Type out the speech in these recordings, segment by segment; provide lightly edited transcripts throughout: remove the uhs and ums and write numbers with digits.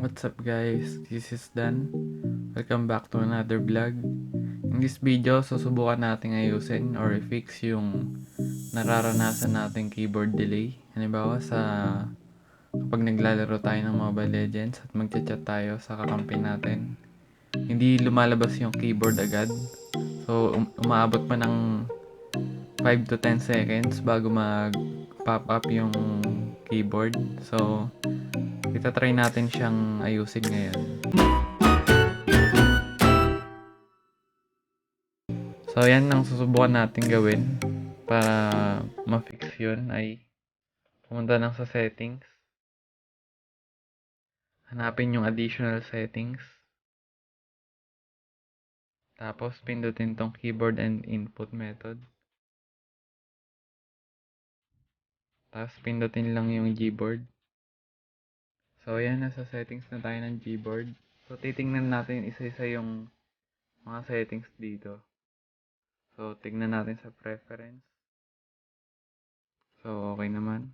What's up guys? This is Dan. Welcome back to another vlog. In this video, susubukan natin ayusin or i-fix yung nararanasan nating keyboard delay. Halimbawa kapag naglalaro tayo ng Mobile Legends at magchat-chat tayo sa kakampi natin, hindi lumalabas yung keyboard agad. So umaabot pa ng 5 to 10 seconds bago mag-pop up yung keyboard. So itatry natin siyang ayusin ngayon. So, yan ang susubukan natin gawin para ma-fix yun ay pumunta lang sa settings. Hanapin yung additional settings. Tapos, pindutin tong keyboard and input method. Tapos, pindutin lang yung Gboard. So, yan. Nasa settings na tayo ng Gboard. So, titingnan natin isa-isa yung mga settings dito. So, tignan natin sa preference. So, okay naman.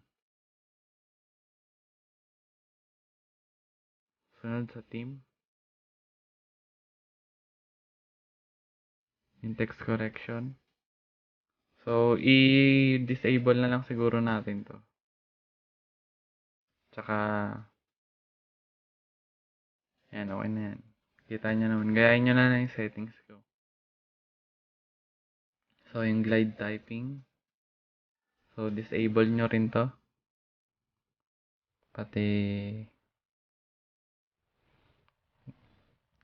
Sunod sa theme. Yung text correction. So, i-disable na lang siguro natin to. Tsaka, yan, okay na yan. Kita nyo naman. Gayahin nyo na yung settings ko. So, yung glide typing. So, disable nyo rin to. Pati,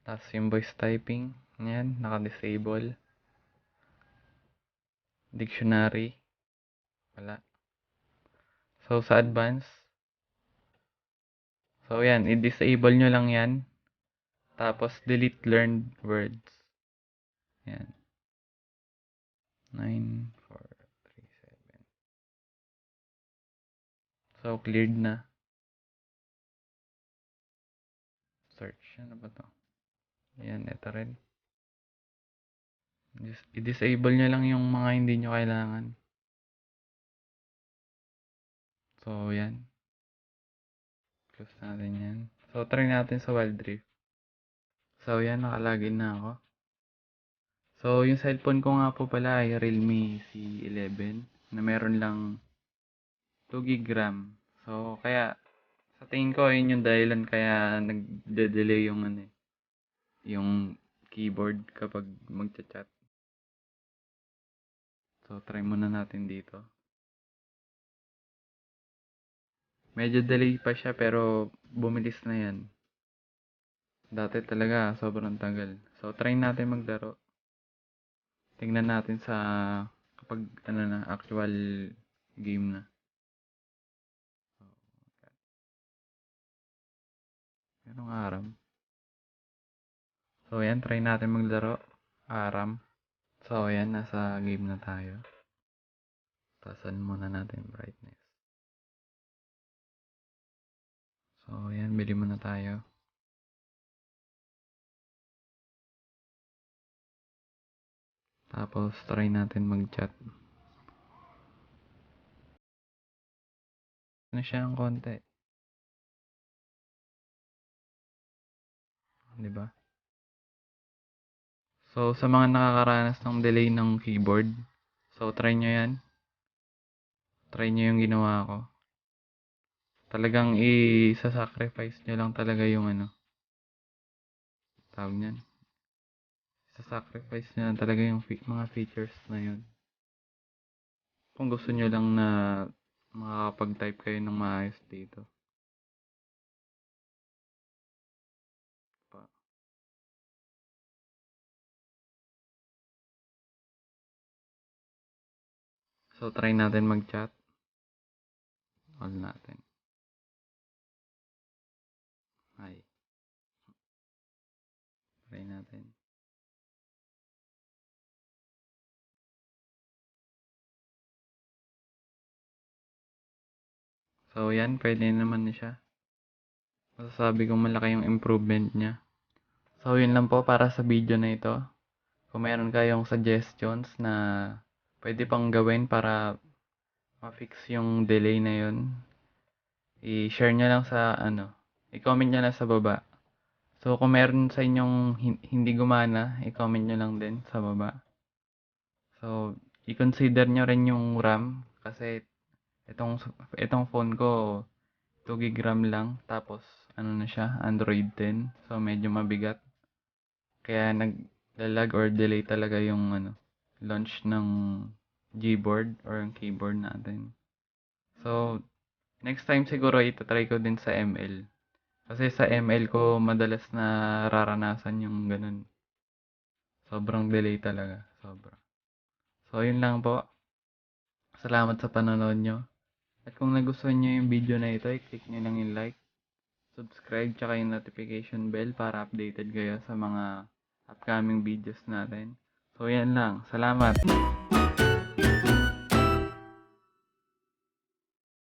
tapos yung voice typing. Yan, naka-disable. Dictionary. Wala. So, sa advanced. So, yan, i-disable nyo lang yan. Tapos, delete learned words. Yan. 9, 4, 3, 7. So, cleared na. Search. Ano ba to? Ayan, ito rin. I-disable nyo lang yung mga hindi nyo kailangan. So, yan. Close natin yan. So, try natin sa Wild Rift. So, yan. Nakalagin na ako. So, yung cellphone ko nga po pala ay Realme C11 na meron lang 2 GB RAM. So, kaya sa tingin ko, yun yung dahilan kaya nagde-delay yung yung keyboard kapag magchat-chat. So, try muna natin dito. Medyo delay pa siya pero bumilis na yan. Dati talaga sobrang tagal. So, try natin maglaro. Tingnan natin sa kapag actual game na. Anong aram? So, yan. Try natin maglaro. Aram. So, yan. Nasa game na tayo. Tasan muna natin brightness. So, yan. Bili muna tayo. Tapos, try natin mag-chat. Ano siya ang konti? Diba? So, sa mga nakakaranas ng delay ng keyboard, so, try nyo yan. Try nyo yung ginawa ko. Talagang i-sacrifice nyo lang talaga yung tawag niyan. Sacrifice nyo lang talaga yung mga features na yun. Kung gusto nyo lang na makakapag-type kayo ng maayos dito. So, try natin mag-chat. On natin. Ay. Try natin. So, yan. Pwede naman na siya. Masasabi kong malaki yung improvement niya. So, yun lang po para sa video na ito. Kung meron kayong suggestions na pwede pang gawin para ma-fix yung delay na yun, i-share nyo lang sa i-comment nyo lang sa baba. So, kung meron sa inyong hindi gumana, i-comment nyo lang din sa baba. So, i-consider nyo rin yung RAM kasi itong itong phone ko 2 gig RAM lang tapos ano na siya, Android 10. So, medyo mabigat. Kaya naglalag or delay talaga yung launch ng Gboard or yung keyboard natin. So, next time siguro itatry ko din sa ML. Kasi sa ML ko madalas na nararanasan yung ganun. Sobrang delay talaga. Sobra. So, yun lang po. Salamat sa panonood nyo. At kung nagustuhan nyo yung video na ito, i-click nyo lang yung like, subscribe, tsaka yung notification bell para updated kayo sa mga upcoming videos natin. So, yan lang. Salamat!